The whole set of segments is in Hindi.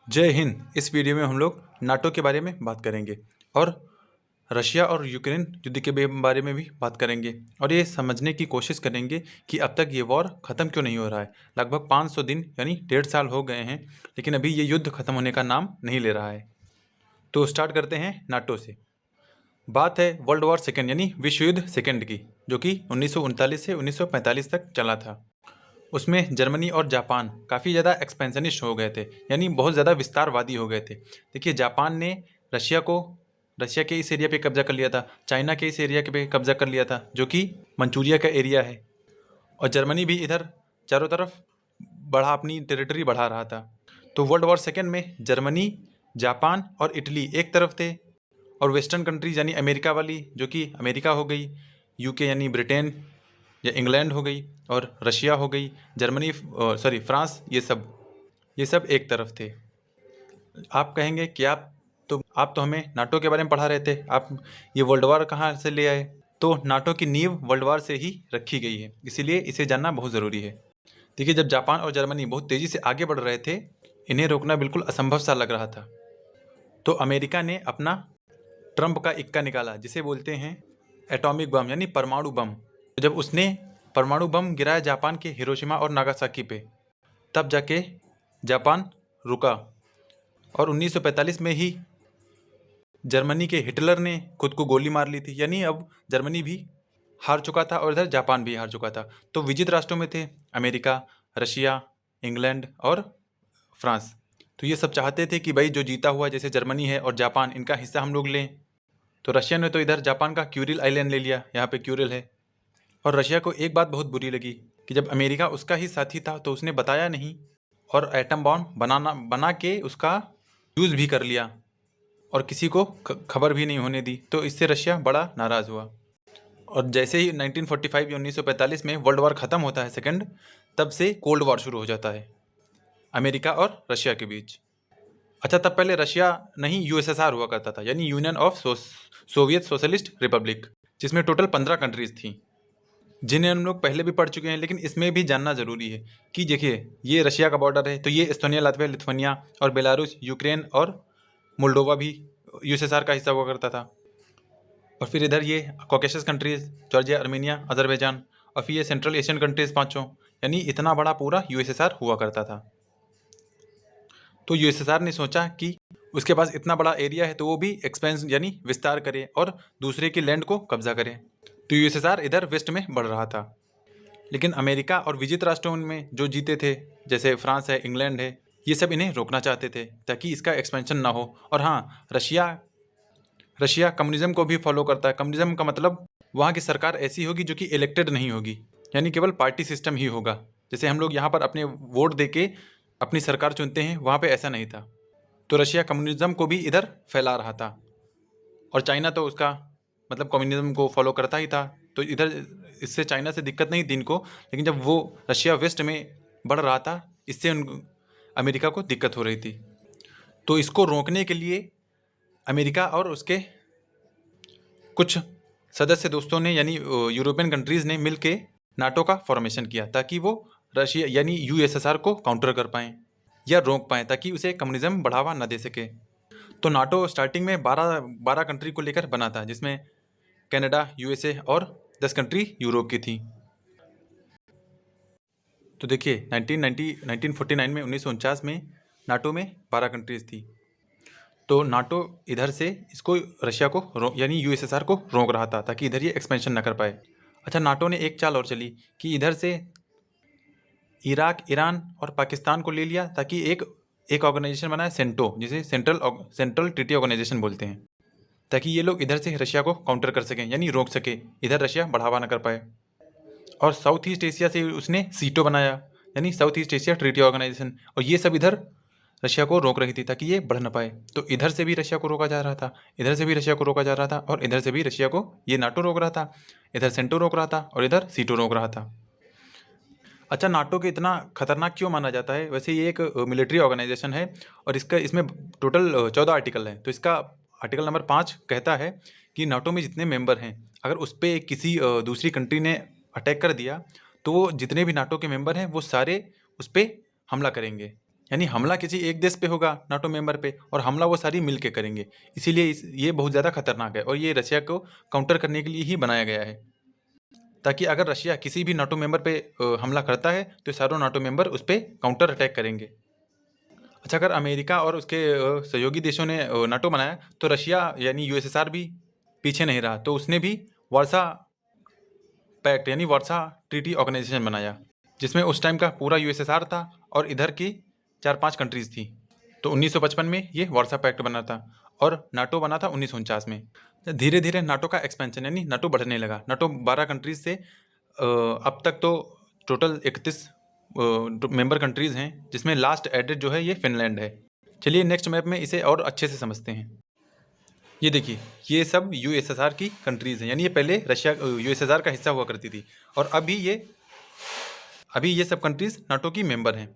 जय हिंद। इस वीडियो में हम लोग नाटो के बारे में बात करेंगे और रशिया और यूक्रेन युद्ध के बारे में भी बात करेंगे और ये समझने की कोशिश करेंगे कि अब तक ये वॉर ख़त्म क्यों नहीं हो रहा है। लगभग 500 दिन यानी 1.5 साल हो गए हैं, लेकिन अभी ये युद्ध ख़त्म होने का नाम नहीं ले रहा है। तो स्टार्ट करते हैं नाटो से। बात है वर्ल्ड वॉर सेकेंड यानी विश्व युद्ध सेकेंड की, जो कि 1939 से 1945 तक चला था। उसमें जर्मनी और जापान काफ़ी ज़्यादा एक्सपेंशनिस्ट हो गए थे, यानी बहुत ज़्यादा विस्तारवादी हो गए थे। देखिए, जापान ने रशिया के इस एरिया पे कब्जा कर लिया था, चाइना के इस एरिया के पे कब्जा कर लिया था जो कि मंचूरिया का एरिया है, और जर्मनी भी इधर चारों तरफ अपनी टेरिटरी बढ़ा रहा था। तो वर्ल्ड वॉर सेकेंड में जर्मनी, जापान और इटली एक तरफ थे, और वेस्टर्न कंट्रीज यानी अमेरिका वाली, जो कि अमेरिका हो गई, यूके यानी ब्रिटेन या इंग्लैंड हो गई, और रशिया हो गई, जर्मनी फ्रांस, ये सब एक तरफ थे। आप कहेंगे कि आप तो हमें नाटो के बारे में पढ़ा रहे थे, आप ये वर्ल्ड वार कहाँ से ले आए? तो नाटो की नींव वर्ल्ड वार से ही रखी गई है, इसीलिए इसे जानना बहुत ज़रूरी है। देखिए, जब जापान और जर्मनी बहुत तेज़ी से आगे बढ़ रहे थे, इन्हें रोकना बिल्कुल असंभव सा लग रहा था। तो अमेरिका ने अपना ट्रंप का इक्का निकाला, जिसे बोलते हैं एटॉमिक बम यानी परमाणु बम। जब उसने परमाणु बम गिराया जापान के हिरोशिमा और नागासाकी पे, तब जाके जापान रुका। और 1945 में ही जर्मनी के हिटलर ने खुद को गोली मार ली थी, यानी अब जर्मनी भी हार चुका था और इधर जापान भी हार चुका था। तो विजित राष्ट्रों में थे अमेरिका, रशिया, इंग्लैंड और फ्रांस। तो ये सब चाहते थे कि भाई जो जीता हुआ जैसे जर्मनी है और जापान, इनका हिस्सा हम लोग लें। तो रशिया ने तो इधर जापान का क्यूरिल आइलैंड ले लिया, यहाँ पे क्यूरिल है। और रशिया को एक बात बहुत बुरी लगी कि जब अमेरिका उसका ही साथी था तो उसने बताया नहीं, और एटम बॉम्ब बना के उसका यूज़ भी कर लिया और किसी को खबर भी नहीं होने दी। तो इससे रशिया बड़ा नाराज़ हुआ। और जैसे ही 1945 या 1945 में वर्ल्ड वार ख़त्म होता है सेकंड, तब से कोल्ड वार शुरू हो जाता है अमेरिका और रशिया के बीच। अच्छा, तब पहले रशिया नहीं यूएसएसआर हुआ करता था, यानी union of Soviet socialist Republic, जिसमें टोटल 15 कंट्रीज़ थी, जिन्हें हम लोग पहले भी पढ़ चुके हैं। लेकिन इसमें भी जानना ज़रूरी है कि देखिए, ये रशिया का बॉर्डर है, तो ये एस्तोनिया, लातविया, लिथुआनिया और बेलारूस, यूक्रेन और मोल्डोवा भी यूएसएसआर का हिस्सा हुआ करता था। और फिर इधर ये Caucasus countries, Georgia, Armenia, Azerbaijan, और फिर ये सेंट्रल एशियन कंट्रीज़ पाँचों, यानी इतना बड़ा पूरा यूएसएसआर हुआ करता था। तो यूएसएसआर ने सोचा कि उसके पास इतना बड़ा एरिया है तो वो भी एक्सपेंस यानी विस्तार करे और दूसरे की लैंड को कब्जा करे। तो यूएसएसआर इधर वेस्ट में बढ़ रहा था। लेकिन अमेरिका और विजित राष्ट्रों में जो जीते थे, जैसे फ्रांस है, इंग्लैंड है, ये सब इन्हें रोकना चाहते थे ताकि इसका एक्सपेंशन ना हो। और हाँ, रशिया कम्युनिज्म को भी फॉलो करता है। कम्युनिज्म का मतलब वहाँ की सरकार ऐसी होगी जो कि इलेक्टेड नहीं होगी, यानी केवल पार्टी सिस्टम ही होगा। जैसे हम लोग यहाँ पर अपने वोट दे के अपनी सरकार चुनते हैं, वहाँ पे ऐसा नहीं था। तो रशिया कम्युनिज्म को भी इधर फैला रहा था, और चाइना तो उसका मतलब कम्युनिज्म को फॉलो करता ही था। तो इधर इससे चाइना से दिक्कत नहीं थी इनको, लेकिन जब वो रशिया वेस्ट में बढ़ रहा था, इससे अमेरिका को दिक्कत हो रही थी। तो इसको रोकने के लिए अमेरिका और उसके कुछ सदस्य दोस्तों ने यानी यूरोपियन कंट्रीज़ ने मिल के नाटो का फॉर्मेशन किया, ताकि वो रशिया यानी यूएसएसआर को काउंटर कर पाएँ या रोक पाएँ, ताकि उसे कम्युनिज्म बढ़ावा न दे सके। तो नाटो स्टार्टिंग में 12 कंट्री को लेकर बना था, जिसमें कनाडा, यूएसए और 10 कंट्री यूरोप की थी। तो देखिए, 1949 में 1949 में नाटो में 12 कंट्रीज़ थी। तो नाटो इधर से इसको रशिया को यानी यूएसएसआर को रोक रहा था ताकि इधर ये एक्सपेंशन ना कर पाए। अच्छा, नाटो ने एक चाल और चली कि इधर से इराक, ईरान और पाकिस्तान को ले लिया, ताकि एक ऑर्गेनाइजेशन बनाया सेंटो, जिसे सेंट्रल ट्रीटी ऑर्गेनाइजेशन बोलते हैं, ताकि ये लोग इधर से रशिया को काउंटर कर सकें यानी रोक सके, इधर रशिया बढ़ावा ना कर पाए। और साउथ ईस्ट एशिया से उसने सीटो बनाया, यानी South East Asia Treaty Organization, और ये सब इधर रशिया को रोक रही थी ताकि ये बढ़ ना पाए। तो इधर से भी रशिया को रोका जा रहा था, इधर से भी रशिया को रोका जा रहा था, और इधर से भी रशिया को ये नाटो रोक रहा था, इधर सेंटो रोक रहा था और इधर सीटो रोक रहा था। अच्छा, नाटो के इतना खतरनाक क्यों माना जाता है? वैसे ये एक मिलिट्री ऑर्गेनाइजेशन है, और इसमें टोटल 14 आर्टिकल हैं। तो इसका आर्टिकल नंबर 5 कहता है कि नाटो में जितने मेंबर हैं, अगर उस पर किसी दूसरी कंट्री ने अटैक कर दिया, तो वो जितने भी नाटो के मेंबर हैं वो सारे उस पर हमला करेंगे। यानी हमला किसी एक देश पे होगा नाटो मेंबर पे, और हमला वो सारी मिल के करेंगे। इसीलिए ये बहुत ज़्यादा खतरनाक है और ये रशिया को काउंटर करने के लिए ही बनाया गया है, ताकि अगर रशिया किसी भी नाटो मेंबर पे हमला करता है तो सारों नाटो मेंबर उस पर काउंटर अटैक करेंगे। अच्छा, अगर अमेरिका और उसके सहयोगी देशों ने नाटो बनाया तो रशिया यानी यूएसएसआर भी पीछे नहीं रहा, तो उसने भी वार्सा पैक्ट यानी वार्सा ट्रीटी ऑर्गेनाइजेशन बनाया, जिसमें उस टाइम का पूरा यूएसएसआर था और इधर की 4-5 कंट्रीज थी। तो 1955 में ये वार्सा पैक्ट बना था और नाटो बना था 1949 में। धीरे धीरे नाटो का एक्सपेंशन यानी नाटो बढ़ने लगा। नाटो 12 कंट्रीज से अब तक तो टोटल 31 मेंबर कंट्रीज हैं, जिसमें लास्ट एडेड जो है ये फिनलैंड है। चलिए नेक्स्ट मैप में इसे और अच्छे से समझते हैं। ये देखिए, ये सब यूएसएसआर की कंट्रीज़ हैं, यानी ये पहले रशिया यूएसएसआर का हिस्सा हुआ करती थी और अभी ये सब कंट्रीज़ नाटो की मेंबर हैं।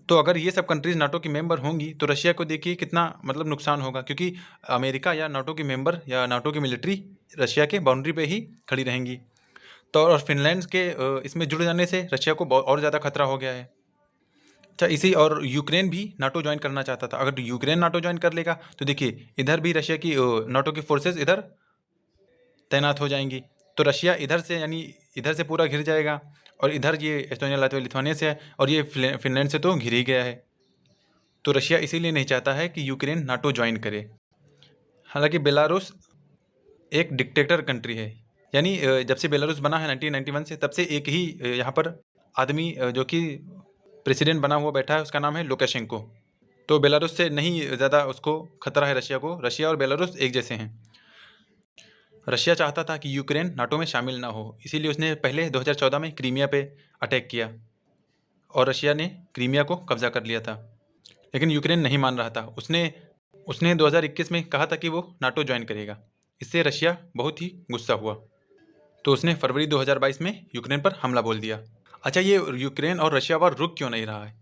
तो अगर ये सब कंट्रीज़ नाटो की मेंबर होंगी तो रशिया को देखिए कितना मतलब नुकसान होगा, क्योंकि अमेरिका या नाटो की मेंबर या नाटो की मिलिट्री रशिया के बाउंड्री पे ही खड़ी रहेंगी। तो और फिनलैंड के इसमें जुड़ जाने से रशिया को और ज़्यादा खतरा हो गया है। अच्छा, इसी और यूक्रेन भी नाटो ज्वाइन करना चाहता था। अगर यूक्रेन नाटो ज्वाइन कर लेगा तो देखिए इधर भी रशिया की नाटो की फोर्सेस इधर तैनात हो जाएंगी, तो रशिया इधर से यानी इधर से पूरा घिर जाएगा और इधर ये एस्टोनिया लातविया लिथुआनिया से है और ये फिनलैंड से तो घिर ही गया है। तो रशिया इसीलिए नहीं चाहता है कि यूक्रेन नाटो ज्वाइन करे। हालांकि बेलारूस एक डिक्टेटर कंट्री है, यानी जब से बेलारूस बना है 1991 से, तब से एक ही यहाँ पर आदमी जो कि प्रेसिडेंट बना हुआ बैठा है, उसका नाम है लुकाशेंको। तो बेलारूस से नहीं ज़्यादा उसको खतरा है रशिया को। रशिया और बेलारूस एक जैसे हैं। रशिया चाहता था कि यूक्रेन नाटो में शामिल ना हो, इसीलिए उसने पहले 2014 में क्रीमिया पे अटैक किया और रशिया ने क्रीमिया को कब्जा कर लिया था, लेकिन यूक्रेन नहीं मान रहा था। उसने 2021 में कहा था कि वो नाटो ज्वाइन करेगा। इससे रशिया बहुत ही गुस्सा हुआ, तो उसने फरवरी 2022 में यूक्रेन पर हमला बोल दिया। अच्छा, ये यूक्रेन और रशिया वार रुक क्यों नहीं रहा है,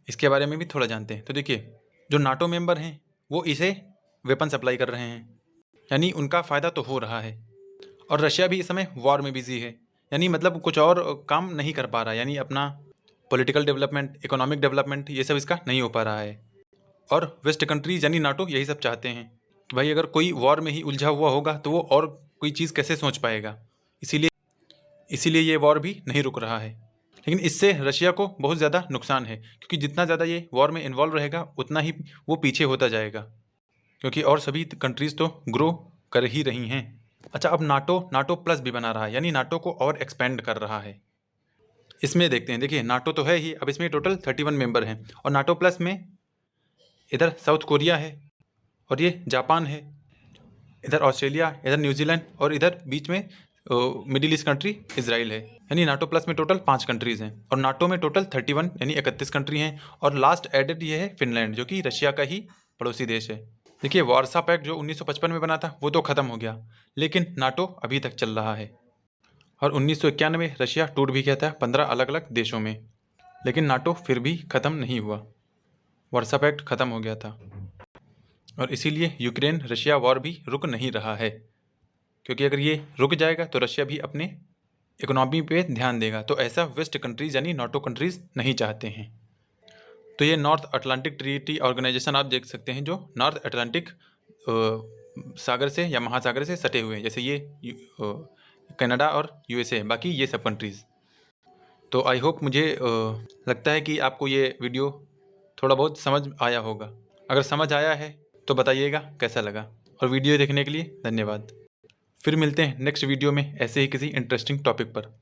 इसके बारे में भी थोड़ा जानते हैं। तो देखिए, जो नाटो मेंबर हैं वो इसे वेपन सप्लाई कर रहे हैं, यानी उनका फ़ायदा तो हो रहा है। और रशिया भी इस समय वॉर में बिजी है, यानी मतलब कुछ और काम नहीं कर पा रहा, यानी अपना पॉलिटिकल डेवलपमेंट, इकोनॉमिक डेवलपमेंट ये सब इसका नहीं हो पा रहा है। और वेस्ट कंट्रीज यानी नाटो यही सब चाहते हैं कि भाई अगर कोई वॉर में ही उलझा हुआ होगा तो वो और कोई चीज़ कैसे सोच पाएगा। इसीलिए ये वॉर भी नहीं रुक रहा है। लेकिन इससे रशिया को बहुत ज़्यादा नुकसान है, क्योंकि जितना ज़्यादा ये वॉर में इन्वॉल्व रहेगा उतना ही वो पीछे होता जाएगा, क्योंकि और सभी कंट्रीज़ तो ग्रो कर ही रही हैं। अच्छा, अब नाटो प्लस भी बना रहा है, यानी नाटो को और एक्सपेंड कर रहा है। इसमें देखते हैं। देखिए, नाटो तो है ही, अब इसमें टोटल 31 मेंबर हैं और नाटो प्लस में इधर साउथ कोरिया है और ये जापान है, इधर ऑस्ट्रेलिया, इधर न्यूजीलैंड और इधर बीच में मिडिल ईस्ट कंट्री इजराइल है। यानी नाटो प्लस में टोटल 5 कंट्रीज़ हैं और नाटो में टोटल 31 यानी 31 कंट्री हैं। और लास्ट एडेड ये है फिनलैंड, जो कि रशिया का ही पड़ोसी देश है। देखिए, वार्सा पैक्ट जो 1955 में बना था वो तो ख़त्म हो गया, लेकिन नाटो अभी तक चल रहा है। और 1991 में रशिया टूट भी गया था 15 अलग अलग देशों में, लेकिन नाटो फिर भी ख़त्म नहीं हुआ, वार्सा पैक्ट ख़त्म हो गया था। और इसीलिए यूक्रेन रशिया वॉर भी रुक नहीं रहा है, क्योंकि अगर ये रुक जाएगा तो रशिया भी अपने इकोनॉमी पे ध्यान देगा। तो ऐसा वेस्ट कंट्रीज़ यानी नाटो कंट्रीज़ नहीं चाहते हैं। तो ये नॉर्थ अटलांटिक ट्रीटी ऑर्गेनाइजेशन आप देख सकते हैं, जो नॉर्थ अटलांटिक सागर से या महासागर से सटे हुए हैं, जैसे ये कनाडा और यूएसए, बाकी ये सब कंट्रीज़। तो आई होप, मुझे लगता है कि आपको ये वीडियो थोड़ा बहुत समझ आया होगा। अगर समझ आया है तो बताइएगा कैसा लगा, और वीडियो देखने के लिए धन्यवाद। फिर मिलते हैं नेक्स्ट वीडियो में ऐसे ही किसी इंटरेस्टिंग टॉपिक पर।